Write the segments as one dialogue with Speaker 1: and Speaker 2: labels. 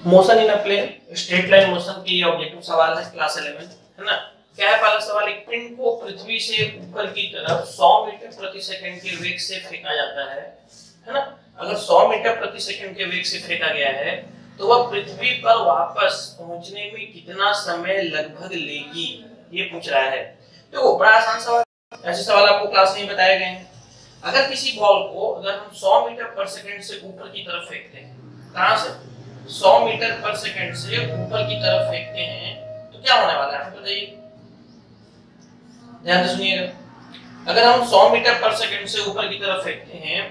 Speaker 1: Motion in a plane straight line motion की objective सवाल है क्लास 11 है ना। क्या है पहला सवाल, एक पिंड को पृथ्वी से ऊपर की तरफ 100 मीटर प्रति सेकंड के वेग से फेंका जाता है ना। अगर 100 मीटर प्रति सेकंड के वेग से फेंका गया है तो वह पृथ्वी पर वापस पहुंचने में कितना समय लगभग लेगी, ये पूछ रहा है। देखो बड़ा आसान सवाल, ऐसे सवाल आपको क्लास में बताए गए हैं। अगर किसी बॉल को अगर हम 100 मीटर पर सेकंड से ऊपर की तरफ फेंकते हैं, कहां से 100 मीटर पर सेकंड से ऊपर की तरफ फेंकते हैं तो क्या होने वाला है बताइए, ध्यान से सुनिएगा। अगर हम 100 मीटर पर सेकंड से ऊपर की तरफ फेंकते हैं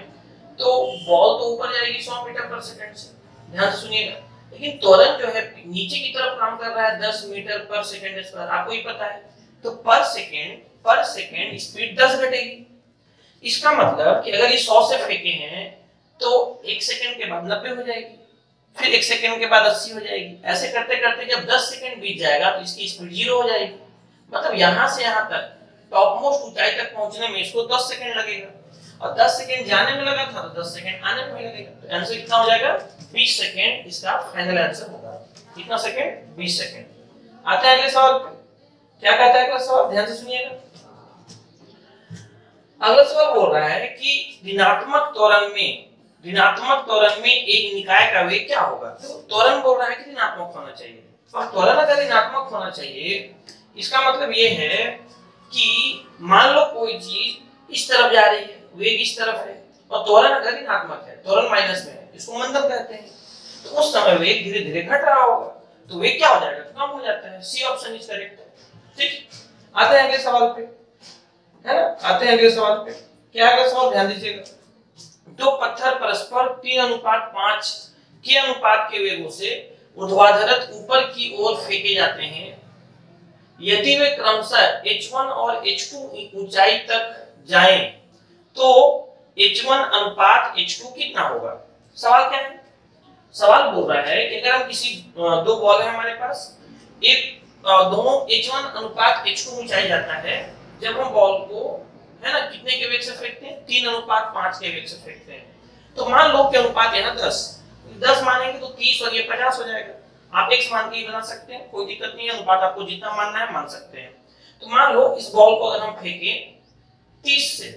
Speaker 1: तो बॉल तो ऊपर जाएगी 100 मीटर पर सेकंड से, ध्यान से सुनिएगा। लेकिन त्वरण जो है नीचे की तरफ काम कर रहा है 10 मीटर पर सेकंड स्क्वायर, आपको ही पता है। तो पर सेकंड स्पीड 10 घटेगी। इसका मतलब कि अगर ये 100 से फेंके हैं तो 1 सेकंड के बाद 90 हो जाएगी, फिर 1 सेकंड के बाद 80 हो जाएगी। ऐसे करते करते जब 10 सेकंड बीत जाएगा तो इसकी स्पीड 0 हो जाएगी। मतलब यहां से यहां तक टॉप मोस्ट ऊंचाई तक पहुंचने में इसको 10 सेकंड लगेगा, और 10 सेकंड जाने में लगा था तो 10 सेकंड आने में लगेगा। तो आंसर कितना हो जाएगा 20 सेकंड, इसका फाइनल आंसर होगा। कितना सेकंड 20 सेकंड। आता है अगले सवाल पे, क्या कहता है अगला सवाल, ध्यान से सुनिएगा। अगला सवाल बोल रहा है कि ऋणात्मक त्वरण में एक निकाय का वेग क्या होगा। तो त्वरण बोल रहा है कि ऋणात्मक होना चाहिए, और त्वरण अगर ऋणात्मक होना चाहिए इसका मतलब ये है कि मान लो कोई चीज इस तरफ जा रही है, वेग इस तरफ है, और त्वरण अगर ऋणात्मक है, त्वरण माइनस में है, इसको मंदम कहते हैं, तो उस समय वेग धीरे धीरे घट रहा होगा, तो वेग क्या हो जाएगा, कम हो जाता है। C option is correct. ठीक, आते हैं अगले सवाल पे, है ना। आते हैं अगले सवाल पे, क्या अगला सवाल ध्यान दीजिएगा। दो पत्थर परस्पर 3:5 के अनुपात के वेगों से ऊर्ध्वाधर ऊपर की ओर फेंके जाते हैं। यदि वे क्रमशः h1 और h2 ऊंचाई तक जाएं तो h1 अनुपात h2 कितना होगा। सवाल क्या है, सवाल बोल रहा है कि अगर हम किसी दो बॉल है हमारे पास, एक दोनों h1 अनुपात h2 ऊंचाई जाता है, जब हम बॉल को है ना कितने के वेग से फेंकते हैं 3:5 के वेग से फेंकते हैं, तो मान लो कि अनुपात है ना 10 मानेंगे तो 30 और ये 50 हो जाएगा। आप x मान के ही बना सकते हैं, कोई दिक्कत नहीं है, अनुपात आपको जितना मानना है मान सकते हैं। तो मान लो इस बॉल को अगर हम फेंकें 30 से,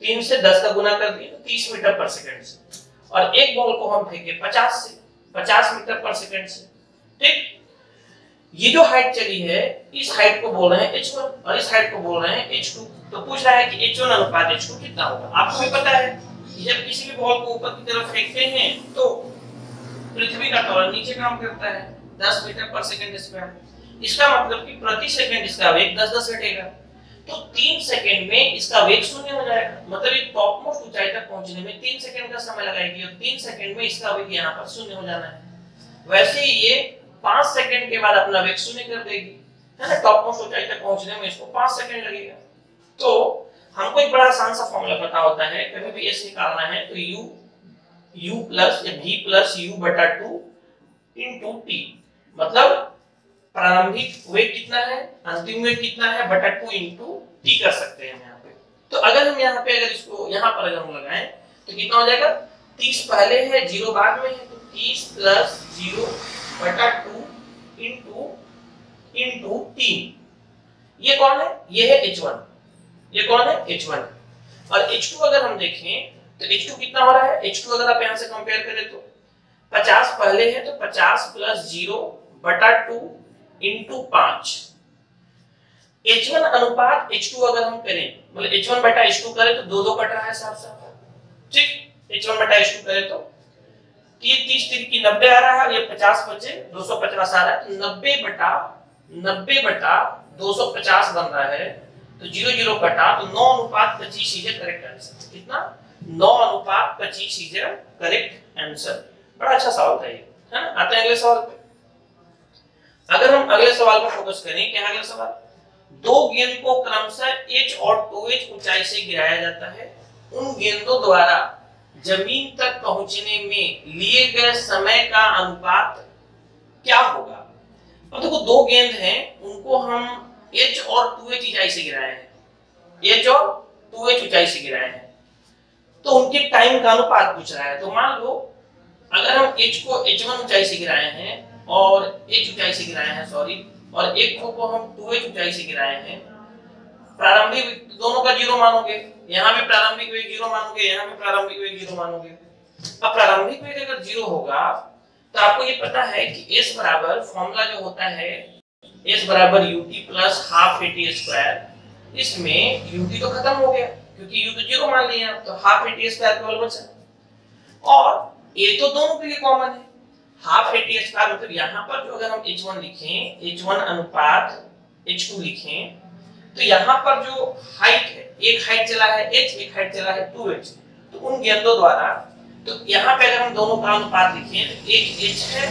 Speaker 1: 3 से 10 का गुना कर दिए तो 30 मीटर पर सेकंड से, और एक बॉल को हम फेंके 50 से, 50 मीटर पर सेकंड से। ठीक, ये जो हाइट चली है इस हाइट को बोल रहे हैं h1 और इस हाइट को बोल रहे हैं h2। तो पूछ रहा है कि h1 अनुपात h2 कितना होगा। आपको भी पता है कि जब किसी भी बॉल को ऊपर की तरफ फेंकते हैं तो पृथ्वी का त्वरण नीचे काम करता है 10 मीटर पर सेकंड स्क्वायर। इसका मतलब कि प्रति सेकंड इसका वेग 10 घटेगा, तो 3 सेकंड में इसका वेग 0 हो जाएगा। मतलब ये टॉप मोस्ट ऊंचाई तक पहुंचने में 3 सेकंड का समय लगाएगी, और 3 सेकंड में इसका वेग यहाँ पर 0 हो जाना है। वैसे ही ये 5 सेकंड के बाद अपना वेग 0 कर देगी, है ना। टॉप मोस्ट ऊंचाई तक पहुंचने में इसको 5 सेकंड लगेगा। तो हमको एक बड़ा आसान सा फॉर्मूला पता होता है, कभी भी एस निकालना है तो u प्लस या v प्लस u बटा 2 इंटू टी, मतलब प्रारंभिक वेग कितना है, अंतिम वेग कितना है, बटा 2 इंटू टी कर सकते हैं यहाँ पे। तो अगर हम यहाँ पे अगर इसको यहाँ पर अगर हम लगाएं तो कितना हो जाएगा, 30 पहले है 0 बाद में है, तो 30 प्लस 0 बटा 2 इंटू टी। ये कौन है, ये है h1, ये कौन है h1। और h2 अगर हम देखें तो h2 कितना हो रहा है, h2 अगर आप यहां से कंपेयर करें तो 50 पहले है तो 50 प्लस 0 बटा 2 इंटू 5। h1 अनुपात h2 अगर हम करें, मतलब h1 बटा h2 करें तो 2 कट रहा है साफ साफ। ठीक, h1 बटा h2 करें तो ये 30 की 90 आ रहा है, ये 50 बचे 250 आ रहा है, तो 90 बटा 250 बन रहा है। तो 0 कटा तो 9:25 इज करेक्ट आंसर। कितना, 9:25 इज करेक्ट आंसर। बड़ा अच्छा सवाल था ये, है ना। आते हैं अगले सवाल पे। अगर हम अगले सवाल पर फोकस करें, क्या अगला सवाल, दो गेंद को क्रमशः h और 2h ऊंचाई से गिराया जाता है, उन गेंदों द्वारा जमीन तक पहुंचने में लिए गए समय का अनुपात क्या होगा। अब देखो दो गेंद हैं, उनको हम h और 2h ऊंचाई से गिराए हैं, h और 2h ऊंचाई से गिराए हैं, तो उनके टाइम का अनुपात पूछ रहा है। तो मान लो अगर हम h को h1 ऊंचाई से गिराए हैं और h ऊंचाई से गिराए हैं सॉरी, और एक को हम 2h ऊंचाई से गिराए हैं, प्रारंभिक दोनों का 0 मानोगे, यहाँ पे प्रारंभिक वेग 0 मानोगे, यहाँ पे प्रारंभिक वेग 0 मानोगे। अब प्रारंभिक वेग अगर 0 होगा तो आपको ये पता है कि s बराबर फॉर्मूला जो होता है s बराबर ut plus half at square, इसमें ut तो खत्म हो गया क्योंकि u तो 0 मान लिया, तो हाफ at स्क्वायर केवल बचा, और a तो दोनों के लिए कॉमन है, हाफ at स्क्वायर मतलब यहाँ पर जो अगर हम h1 लिखें, h1 अनुपात h2 लिखें, तो यहाँ पर जो हाइट है, एक हाइट चला है h, एक हाइट चला है 2h, तो उन गेंदों द्वारा, तो यहाँ पे अगर हम दोनों का अनुपात लिखें तो एक h है,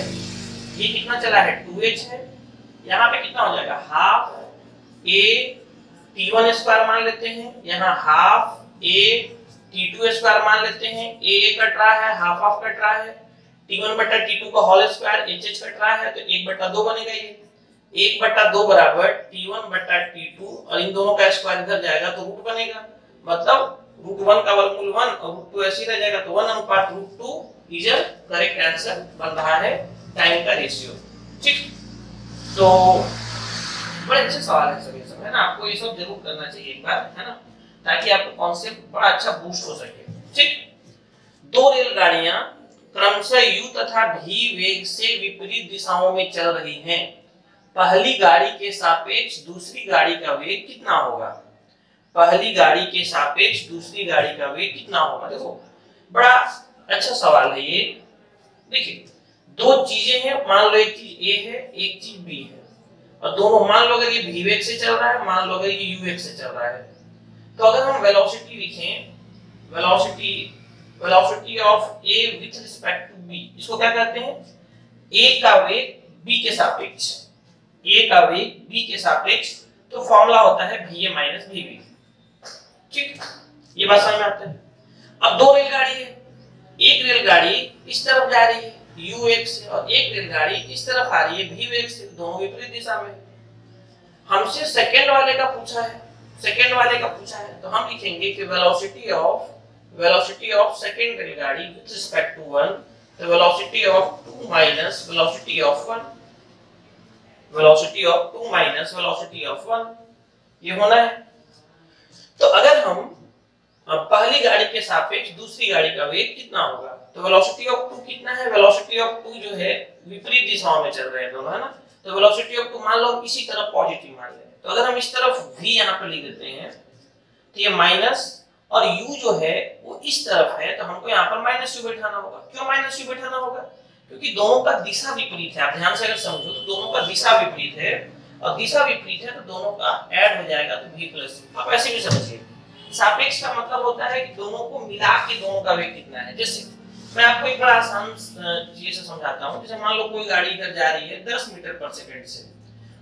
Speaker 1: ये कितना चला है 2h है, यहाँ पे कितना हो जाएगा हाफ a t1 स्क्वायर मान लेते हैं, यहाँ हाफ a t2 स्क्वायर मान लेते हैं, a कट रहा है, हाफ हाफ कट रहा है, t1 बटा t2 का होल स्क्वायर h कट रहा है, तो 1/2 बनेगा, ये 1/2 बराबर t1 बटा t2, और इन दोनों का स्क्वायर इधर जाएगा तो रूट बनेगा, मतलब √1 का वर्गमूल 1 और √2 ऐसे ही रह जाएगा, तो 1 अनुपात √2 इज करेक्ट आंसर बन रहा है टाइम का रेशियो। ठीक, तो बड़े अच्छे सवाल है सभी सब, है ना, आपको ये सब जरूर करना चाहिए एक बार, है ना, ताकि आपको कॉन्सेप्ट बड़ा अच्छा बूस्ट हो सके। ठीक, दो रेलगाड़ियां क्रमशः u तथा v वेग से विपरीत दिशाओं में चल रही हैं, पहली गाड़ी के सापेक्ष दूसरी गाड़ी का वेग कितना होगा? पहली गाड़ी के सापेक्ष दूसरी गाड़ी का वेग कितना होगा? देखो बड़ा अच्छा सवाल है ये। देखिए दो चीजें हैं, मान लो एक चीज A है, एक चीज B है, और दोनों मान लो अगर ये v वेग से चल रहा है, मान लो अगर ये u वेग से चल रहा है, तो अगर हम वेलोसिटी लिखें, velocity of A with respect to B, इसको क्या कहते हैं? A का वेग B के सापेक्ष, A का वेग B के सापेक्ष, तो फॉर्मूला होता है VA माइनस VB। ठीक, ये बात समझ में आता है। अब दो रेलगाड़ी है, एक रेलगाड़ी इस तरफ जा रही है u वेग से, और एक रेलगाड़ी इस तरफ आ रही है v वेग से, दोनों विपरीत दिशा में। हमसे सेकंड वाले का पूछा है, तो हम लिखेंगे कि वेलोसिटी ऑफ सेकंड रेलगाड़ी विद रिस्पेक्ट टू 1, तो velocity of 2 minus velocity of 1, velocity of 2 minus velocity of 1, ये होना है। तो अगर हम पहली गाड़ी के सापेक्ष दूसरी गाड़ी का वेग कितना होगा, तो वेलोसिटी ऑफ 2 कितना है? वेलोसिटी ऑफ 2 जो है विपरीत दिशाओं में चल रहे हैं दोनों, है ना, तो वेलोसिटी ऑफ 2 मान लो इसी तरफ पॉजिटिव मान लें, तो अगर हम इस तरफ v यहाँ पर लिख देते हैं तो ये माइनस, और u जो है वो इस तरफ है, तो हमको यहाँ पर माइनस u बैठाना होगा। क्यों माइनस u बैठाना होगा? क्योंकि दोनों का दिशा विपरीत है। आप ध्यान से अगर समझो तो दोनों का दिशा विपरीत है, और दिशा विपरीत है तो दोनों का ऐड हो जाएगा, तो v प्लस u। आप ऐसे भी समझिए, सापेक्ष का मतलब होता है कि दोनों को मिला के दोनों का वेग कितना है। जैसे मैं आपको एक बड़ा आसान चीज से समझाता हूँ, जैसे मान लो कोई गाड़ी इधर जा रही है 10 मीटर पर सेकंड से,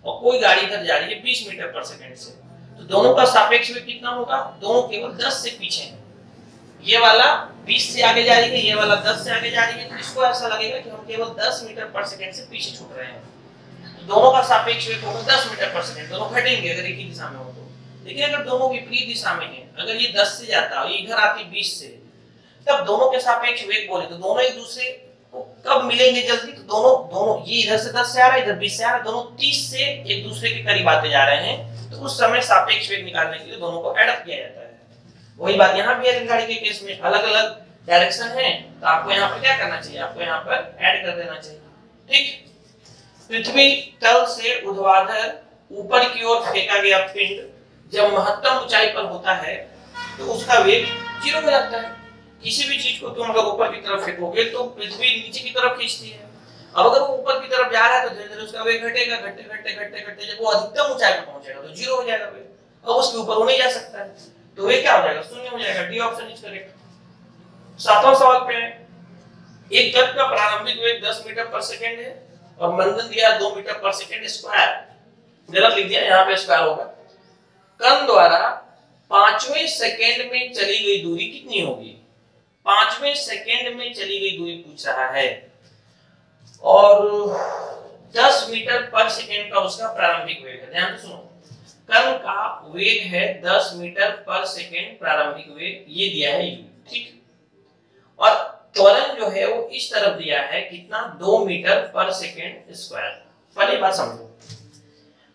Speaker 1: और कोई गाड़ी इधर जा रही है 20 मीटर पर सेकंड से, तो दोनों का सापेक्ष वेग कितना होगा? दोनों केवल 10 से पीछे हैं, ये वाला 20 से आगे जा रही है, ये वाला 10 से आगे जा रही है, तो इसको ऐसा लगेगा कि हम केवल 10 मीटर पर सेकंड से पीछे छूट रहे हैं, तो दोनों का सापेक्ष वेग होगा 10 मीटर पर सेकंड, दोनों घटेंगे अगर एक ही दिशा में हो तो। लेकिन अगर दोनों विपरीत दिशा में हैं, अगर ये 10 से जाता है, ये इधर आती 20 से, तब दोनों के सापेक्ष वेग बोले तो दोनों एक दूसरे को कब मिलेंगे जल्दी? तो दोनों ये इधर से 10 से आ रहा है, इधर 20 से आ रहा है, दोनों 30 से एक दूसरे के करीब आते जा रहे हैं, तो उस समय सापेक्ष वेग निकालने के लिए दोनों को ऐड अप किया जाता है। वही बात यहाँ भी है, रेलगाड़ी के केस में अलग अलग डायरेक्शन है, तो आपको यहाँ पर क्या करना चाहिए? आपको यहाँ पर ऐड कर देना चाहिए। ठीक, पृथ्वी तल से ऊर्ध्वाधर ऊपर की ओर फेंका गया पिंड जब महत्तम ऊंचाई पर होता है तो उसका वेग 0 हो जाता है। किसी भी चीज को तुम अगर ऊपर की तरफ फेंकोगे तो पृथ्वी नीचे की तरफ खींचती है। अब अगर वो ऊपर की तरफ जा रहा है तो धीरे धीरे उसका वेग घटेगा, घटते घटते घटते घटते जब वो अधिकतम ऊंचाई पर पहुंचेगा तो 0 हो जाएगा वेग, अब उसके ऊपर वो नहीं जा सकता है, तो वेग क्या हो जाएगा? 0 हो जाएगा। D option is correct. सातवां सवाल पे एक कण का प्रारंभिक वेग 10 मीटर पर सेकंड है और मंदन दिया 2 मीटर पर सेकंड स्क्वायर, गलत लिख दिया, यहाँ पे स्क्वायर होगा। कण द्वारा 5वें सेकंड में चली गई दूरी कितनी होगी? 5वें सेकंड में चली गई दूरी पूछ रहा है, और 10 मीटर पर सेकंड का उसका प्रारंभिक वेग है। ध्यान से सुनो, कण का वेग है 10 मीटर पर सेकंड प्रारंभिक वेग, ये दिया है u, ठीक, और त्वरण जो है वो इस तरफ दिया है कितना 2 मीटर पर सेकेंड स्क्वायर। पहली बात समझो,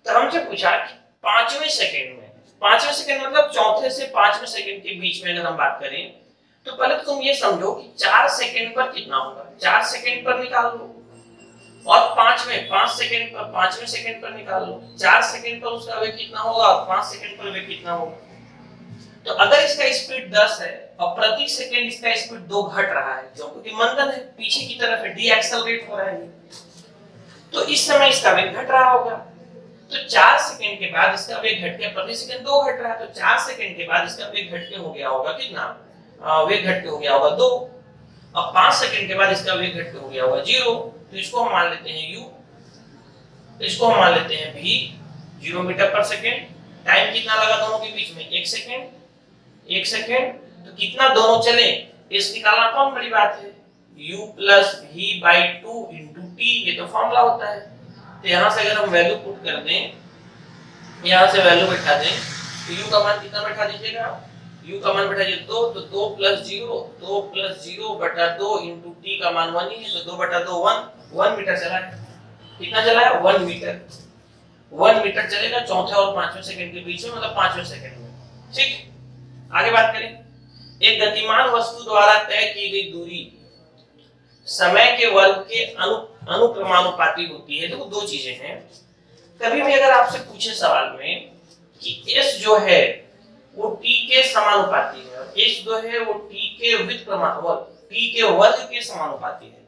Speaker 1: तो हमसे पूछा कि 5वें सेकेंड में, 5वें सेकेंड मतलब चौथे से 5वें सेकेंड के बीच में अगर हम बात करें तो पहले तुम ये समझो कि 4 सेकेंड पर कितना होगा, 4 सेकेंड पर निकाल लो, और 5 सेकेंड पर 5वें सेकेंड पर निकाल लो। 4 सेकेंड पर उसका वेग कितना होगा और 5 सेकेंड पर वेग कितना होगा। तो अगर इसका स्पीड 10 है और प्रति सेकेंड इसका स्पीड 2 घट रहा है, क्योंकि मंदन है, पीछे की तरफ है, डीएक्सेलरेट हो रहा है, तो इस समय इसका वेग घट रहा होगा। तो 4 सेकेंड के बाद इसका वेग घट के प्रति सेकेंड 2 घट रहा है, तो 4 सेकेंड के बाद इसका वेग घट के हो गया होगा कितना, वेग घट के हो गया होगा 2। अब 5 सेकेंड के बाद इसका वेग घट के हो गया होगा 0, तो इसको हम मान लेते हैं u, तो इसको हम मान लेते हैं v, 0 मीटर पर सेकेंड। टाइम कितना लगा दोनों के बीच में, 1 सेकेंड, 1 सेकेंड। तो कितना दोनों चले इस निकालना कौन बड़ी बात है, u plus v by 2 into t, ये तो फॉर्मूला होता है। तो यहाँ से अगर हम वैल्यू पुट कर दें, यहाँ से वैल्यू बैठा दें, तो u का मान कितना बैठा दीजिएगा, u का मान बैठा दीजिए 2, तो 2 प्लस 0 बटा 2 इंटू t का मान 1 ही है, तो 2 बटा 2 1 मीटर चला है। कितना चला है, 1 मीटर, 1 मीटर चलेगा चौथे और 5वें सेकंड के बीच में, मतलब 5वें सेकंड में। ठीक, आगे बात करें। एक गतिमान वस्तु द्वारा तय की गई दूरी समय के वर्ग के अनुक्रमानुपाती होती है। देखो दो चीजें हैं, कभी भी अगर आपसे पूछे सवाल में कि s जो है वो t के समानुपाती है और s जो है वो t के t के वर्ग के समानुपाती है,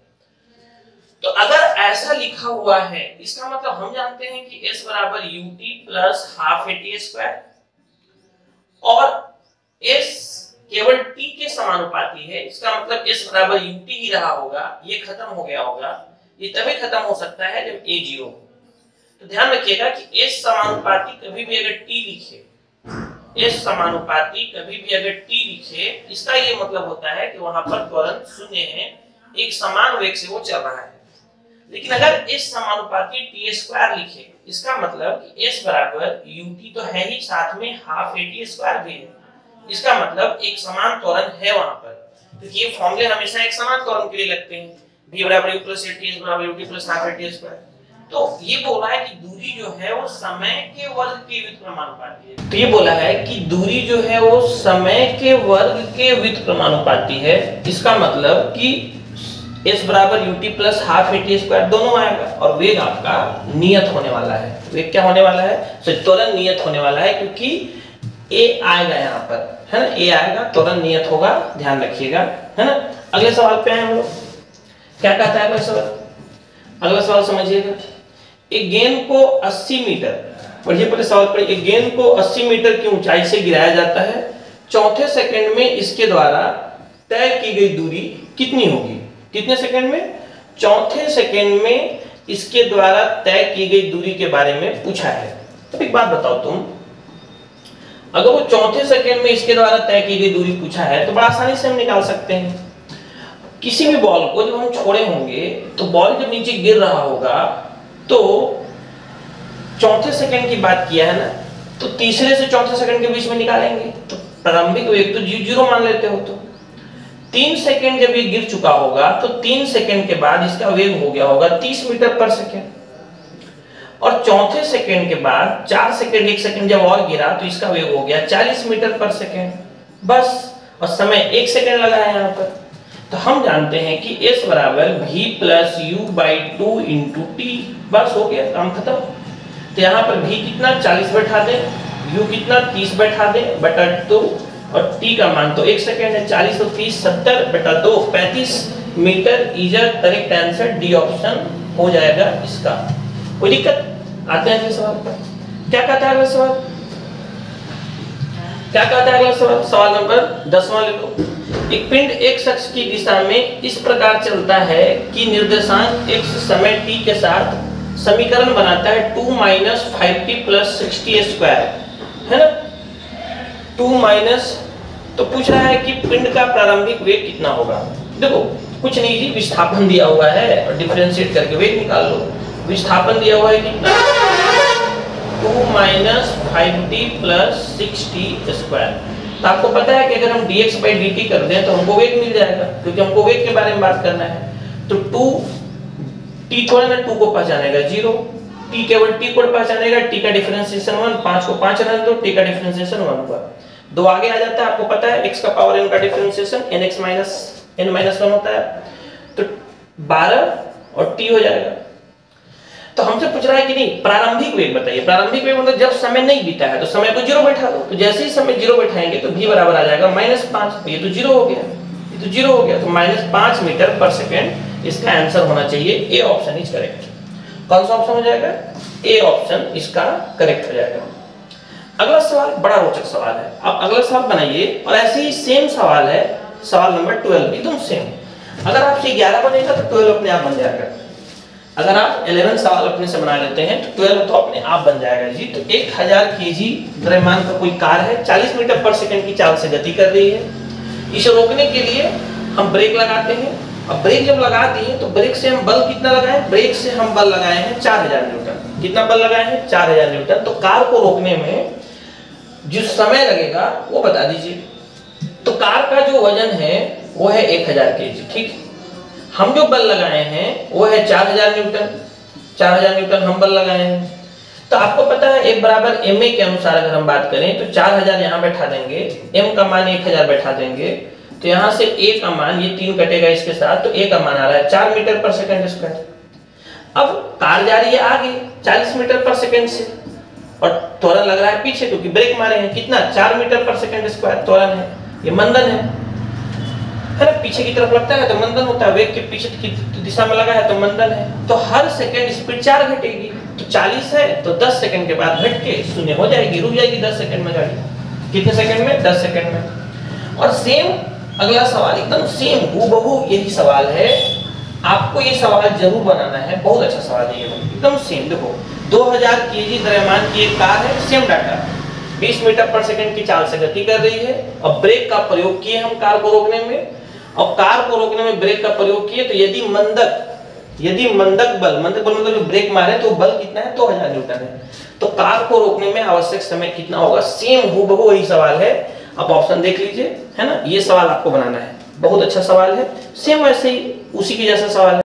Speaker 1: तो अगर ऐसा लिखा हुआ है इसका मतलब हम जानते हैं कि s बराबर ut plus half at square, और s केवल t के समानुपाती है, इसका मतलब s बराबर ut ही रहा होगा। ये खत्म हो गया होगा, ये तभी खत्म हो सकता है जब a 0 हो। तो ध्यान रखिएगा कि s समानुपाती कभी भी अगर t लिखे, s समानुपाती कभी भी अगर t लिखे, इसका ये मतलब होता है कि वहां पर त्वरण शून्य है, एक समान वेग से वो चल रहा है। लेकिन अगर s समानुपाती t स्क्वायर लिखे, इसका मतलब कि s बराबर ut तो है ही, साथ में हाफ at स्क्वायर भी है, इसका मतलब एक समान त्वरण है वहां पर। क्योंकि ये फॉर्मूले हमेशा एक समान त्वरण के लिए लगते हैं, v बराबर u प्लस at बराबर ut plus half at square. तो ये बोला है कि दूरी जो है वो समय के वर्ग के व्युत्क्रमानुपाती है। तो ये बोला है कि दूरी जो है वो समय के वर्ग के व्युत्क्रमानुपाती है। इसका मतलब कि s बराबर ut plus half at square दोनों आएगा, और वेग आपका नियत होने वाला है। वेग क्या होने वाला है, त्वरण नियत होने वाला है, क्योंकि a आएगा यहाँ पर, है ना, a आएगा, त्वरण नियत होगा, ध्यान रखिएगा, है ना। अगले सवाल पे आए हम लोग, क्या कहता है अगला सवाल। अगला सवाल समझिएगा, एक गेंद को 80 मीटर, पढ़िए पहले सवाल पढ़िए, एक गेंद को 80 मीटर की ऊंचाई से गिराया जाता है, चौथे सेकंड में इसके द्वारा तय की गई दूरी कितनी होगी। कितने सेकंड में, चौथे सेकंड में इसके द्वारा तय की गई दूरी के बारे में पूछा है। तो एक बात बताओ तुम, अगर वो चौथे सेकंड में इसके द्वारा तय की गई दूरी पूछा है तो बड़ा आसानी से हम निकाल सकते हैं। किसी भी बॉल को जब हम छोड़े होंगे तो बॉल जब नीचे गिर रहा होगा, तो चौथे सेकंड की बात किया है ना, तो तीसरे से चौथे सेकंड के बीच में निकालेंगे, तो प्रारंभिक वेग तो 0 मान लेते हो। तो 3 सेकंड जब ये गिर चुका होगा तो 3 सेकंड के बाद इसका वेग हो गया होगा 30 मीटर पर सेकंड, और चौथे सेकंड के बाद 4 सेकंड 1 सेकंड जब और गिरा तो इसका वेग हो गया 40 मीटर पर सेकंड, बस, और समय 1 सेकंड लगा है यहाँ पर। तो हम जानते हैं कि s बराबर v plus u by 2 into t, बस हो गया, काम खत्म। तो यहाँ पर v कितना 40 बैठा दें, u कितना 30 बैठा दें बटा 2, और t का मान तो 1 सेकंड है, 40 और 30 70 बटा 2 35 metre is the correct answer, D option हो जाएगा इसका। कोई दिक्कत? आते हैं अगले सवाल पर। क्या कहता है अगला सवाल, क्या कहता है अगला सवाल, सवाल नंबर 10वां ले लो। एक पिंड एक शख्स की दिशा में इस प्रकार चलता है कि निर्देशांक x समय t के साथ समीकरण बनाता है 2 माइनस 5t प्लस 60 स्क्वायर, है ना। 2 माइनस, तो पूछ रहा है कि पिंड का प्रारंभिक वेग कितना होगा। देखो कुछ नहीं जी, विस्थापन दिया हुआ है और डिफरेंशिएट करके वेग निकाल लो। विस्थापन दिया हुआ है कितना, 2 minus 5t plus 6t square. तो आपको पता है कि अगर हम dx by dt कर दें तो हमको वेग मिल जाएगा, क्योंकि हमको वेग के बारे में बात करना है। तो 2 t थोड़ा ना 2 को पहचानेगा 0, t केवल t को पहचानेगा, t का डिफरेंशिएशन 1, 5 को 5 रहने दो, t का डिफरेंशिएशन 1 हुआ। 2 आगे आ जाता है, आपको पता है x का पावर n का डिफरेंशिएशन nx माइनस n-1 होता है, तो 12 और t हो जाएगा। तो हमसे पूछ रहा है कि नहीं प्रारंभिक वेग बताइए। प्रारंभिक वेग मतलब जब समय नहीं बीता है तो समय को 0 बैठा दो, तो जैसे ही समय 0 बैठाएंगे तो v बराबर आ जाएगा -5। ये तो 0 हो गया, ये तो 0 हो गया, तो -5 मीटर पर सेकंड इसका आंसर होना चाहिए। A option is correct. कौन सा ऑप्शन हो जाएगा? ए ऑप्शन इसका करेक्ट हो जाएगा। अगला सवाल बड़ा रोचक सवाल है। अब अगला सवाल बनाइए और ऐसे ही सेम सवाल है, सवाल नंबर 12 एकदम सेम। अगर आपसे 11 बनेगा तो 12 अपने आप बन जाएगा। अगर आप 11 सवाल अपने से बना लेते हैं तो 12 तो अपने आप बन जाएगा जी। तो 1000 केजी द्रव्यमान का कोई कार है, 40 मीटर पर सेकंड की चाल से गति कर रही है। इसे रोकने के लिए हम ब्रेक लगाते हैं। अब ब्रेक जब लगा दिए तो ब्रेक से हम बल कितना लगाए? ब्रेक से हम बल लगाए हैं 4000 न्यूटन। कितना बल लगाए हैं? 4000 न्यूटन। तो कार को रोकने में जो समय लगेगा वो बता दीजिए। तो कार का जो वजन है वो है 1000 केजी, ठीक। हम जो बल लगाए हैं वो है 4000 न्यूटन। 4000 न्यूटन हम बल लगाए हैं। तो आपको पता है F बराबर ma के अनुसार अगर हम बात करें तो 4000 यहाँ बैठा देंगे, m का मान 1000 बैठा देंगे, तो यहाँ से a का मान, ये 3 कटेगा इसके साथ, तो a का मान आ रहा है 4 मीटर पर सेकंड स्क्वायर। अब कार जा रही है आगे 40 मीटर पर सेकंड से और त्वरण लग रहा है पीछे, क्योंकि ब्रेक मारे हैं। कितना? 4 मीटर पर सेकंड स्क्वायर त्वरण है, ये मंदन है ना। पीछे की तरफ लगता है तो मंदन होता है, वेग के पीछे की दिशा में लगा है तो मंदन है। तो हर सेकंड स्पीड 4 घटेगी, तो 40 है तो 10 सेकंड के बाद घट के 0 हो जाएगी, रुक जाएगी 10 सेकंड में गाड़ी। कितने सेकंड में? 10 सेकंड में। और सेम अगला सवाल एकदम सेम हूबहू यही सवाल है। आपको ये सवाल जरूर बनाना है, बहुत अच्छा सवाल है ये एकदम सेम। देखो 2000 केजी द्रव्यमान की एक कार है, सेम डाटा, 20 मीटर पर सेकंड की चाल से गति कर रही है और ब्रेक का प्रयोग किए हम कार को रोकने में, और कार को रोकने में ब्रेक का प्रयोग किए तो यदि मंदक बल मतलब जो ब्रेक मारे तो बल कितना है? 2000 न्यूटन है। तो कार को रोकने में आवश्यक समय कितना होगा? सेम हूबहू वही सवाल है। आप ऑप्शन देख लीजिए, है ना। ये सवाल आपको बनाना है, बहुत अच्छा सवाल है, सेम वैसे ही उसी की जैसा सवाल है।